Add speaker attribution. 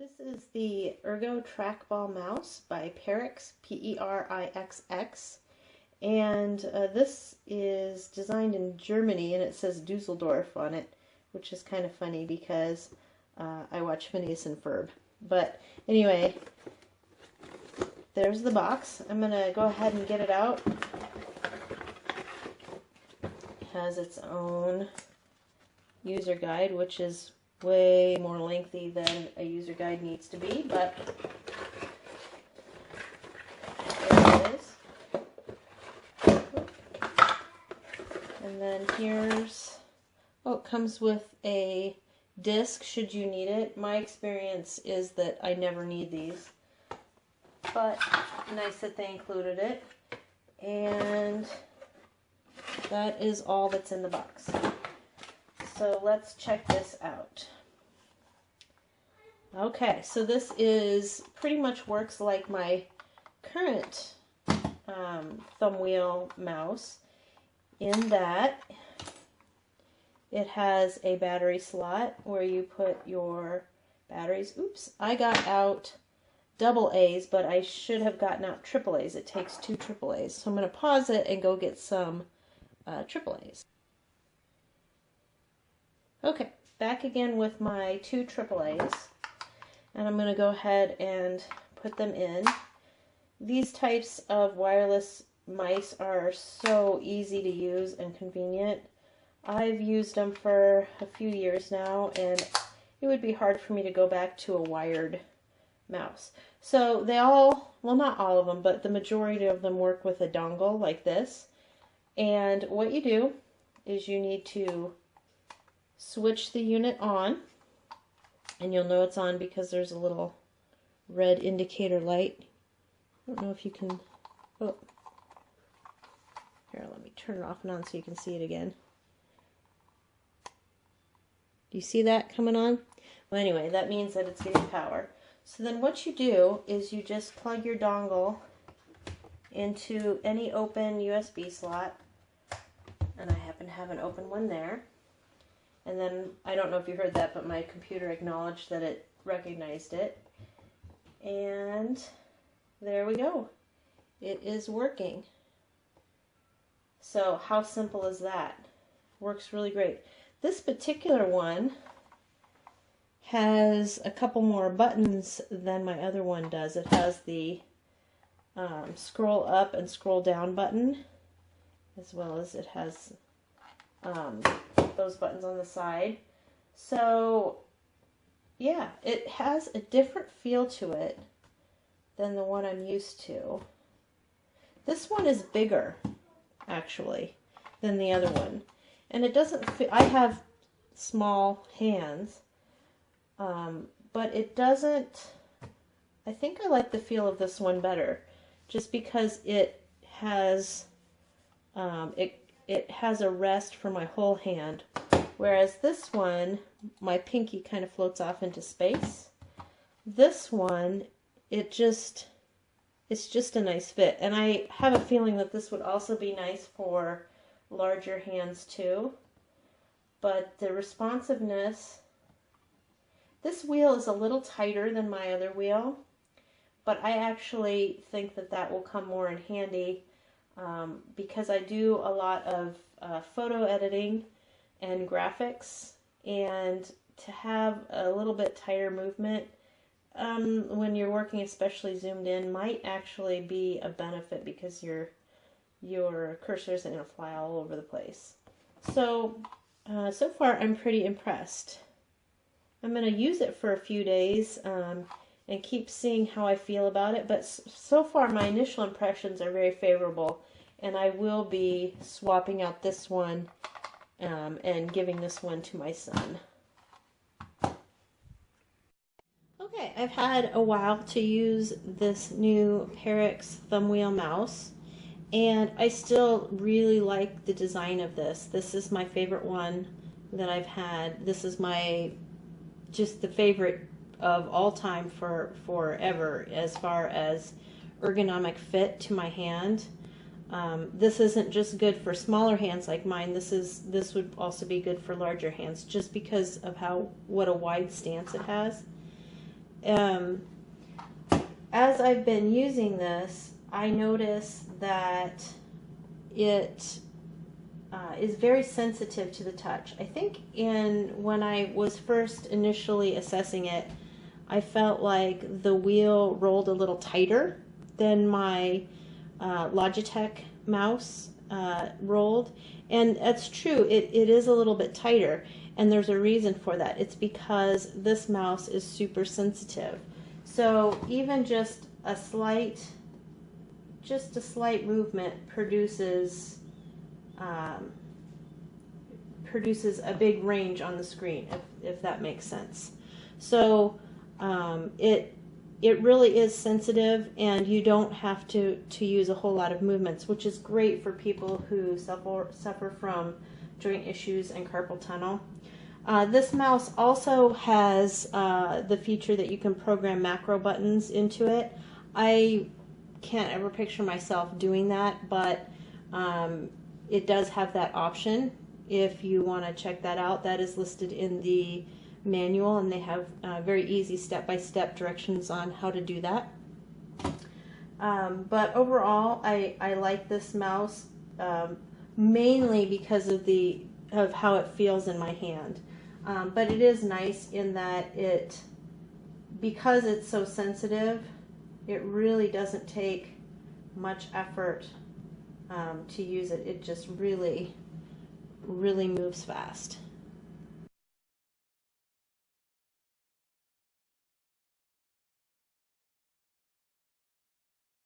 Speaker 1: This is the Ergo Trackball mouse by Perixx, P-E-R-I-X-X, and this is designed in Germany, and it says Dusseldorf on it, which is kind of funny because I watch Phineas and Ferb. But anyway, there's the box. I'm going to go ahead and get it out. It has its own user guide, which is way more lengthy than a user guide needs to be, but there it is. And then here's, oh, it comes with a disc should you need it. My experience is that I never need these, but nice that they included it. And that is all that's in the box. So let's check this out. Okay, so this is pretty much works like my current Thumbwheel mouse in that it has a battery slot where you put your batteries. Oops, I got out double A's, but I should have gotten out triple A's. It takes 2 triple A's. So I'm going to pause it and go get some triple A's. Okay, back again with my 2 AAAs, and I'm going to go ahead and put them in. These types of wireless mice are so easy to use and convenient. I've used them for a few years now, and it would be hard for me to go back to a wired mouse. So they all, well, not all of them, but the majority of them work with a dongle like this. And what you do is you need to switch the unit on, and you'll know it's on because there's a little red indicator light. I don't know if you can, oh, here, let me turn it off and on so you can see it again. Do you see that coming on? Well, anyway, that means that it's getting power. So then what you do is you just plug your dongle into any open USB slot, and I happen to have an open one there. And then, I don't know if you heard that, but my computer acknowledged that it recognized it. And there we go. It is working. So how simple is that? Works really great. This particular one has a couple more buttons than my other one does. It has the scroll up and scroll down button, as well as it has those buttons on the side. So yeah, it has a different feel to it than the one I'm used to. This one is bigger actually than the other one, and it doesn't fit. I have small hands, but it doesn't, I think I like the feel of this one better just because it has it has a rest for my whole hand, whereas this one, my pinky kind of floats off into space. This one, it's just a nice fit, and I have a feeling that this would also be nice for larger hands too. But the responsiveness, this wheel is a little tighter than my other wheel, but I actually think that that will come more in handy because I do a lot of photo editing and graphics, and to have a little bit tighter movement when you're working, especially zoomed in, might actually be a benefit because your cursor isn't going to fly all over the place. So so far I'm pretty impressed. I'm going to use it for a few days and keep seeing how I feel about it, but so far my initial impressions are very favorable, and I will be swapping out this one and giving this one to my son. Okay, I've had a while to use this new Perixx Thumbwheel mouse, and I still really like the design of this. This is my favorite one that I've had. This is my, just the favorite of all time for forever as far as ergonomic fit to my hand. This isn't just good for smaller hands like mine. This would also be good for larger hands just because of what a wide stance it has. as I've been using this, I notice that it is very sensitive to the touch. I think when I was first initially assessing it, I felt like the wheel rolled a little tighter than my Logitech mouse rolled. And that's true, it is a little bit tighter, and there's a reason for that. It's because this mouse is super sensitive. So even just a slight movement produces a big range on the screen, if that makes sense. So it really is sensitive, and you don't have to use a whole lot of movements, which is great for people who suffer from joint issues and carpal tunnel. This mouse also has the feature that you can program macro buttons into it. I can't ever picture myself doing that, but it does have that option. If you want to check that out, that is listed in the manual, and they have very easy step-by-step directions on how to do that. But overall, I like this mouse mainly because of how it feels in my hand. But it is nice in that because it's so sensitive, it really doesn't take much effort to use it. It just really moves fast.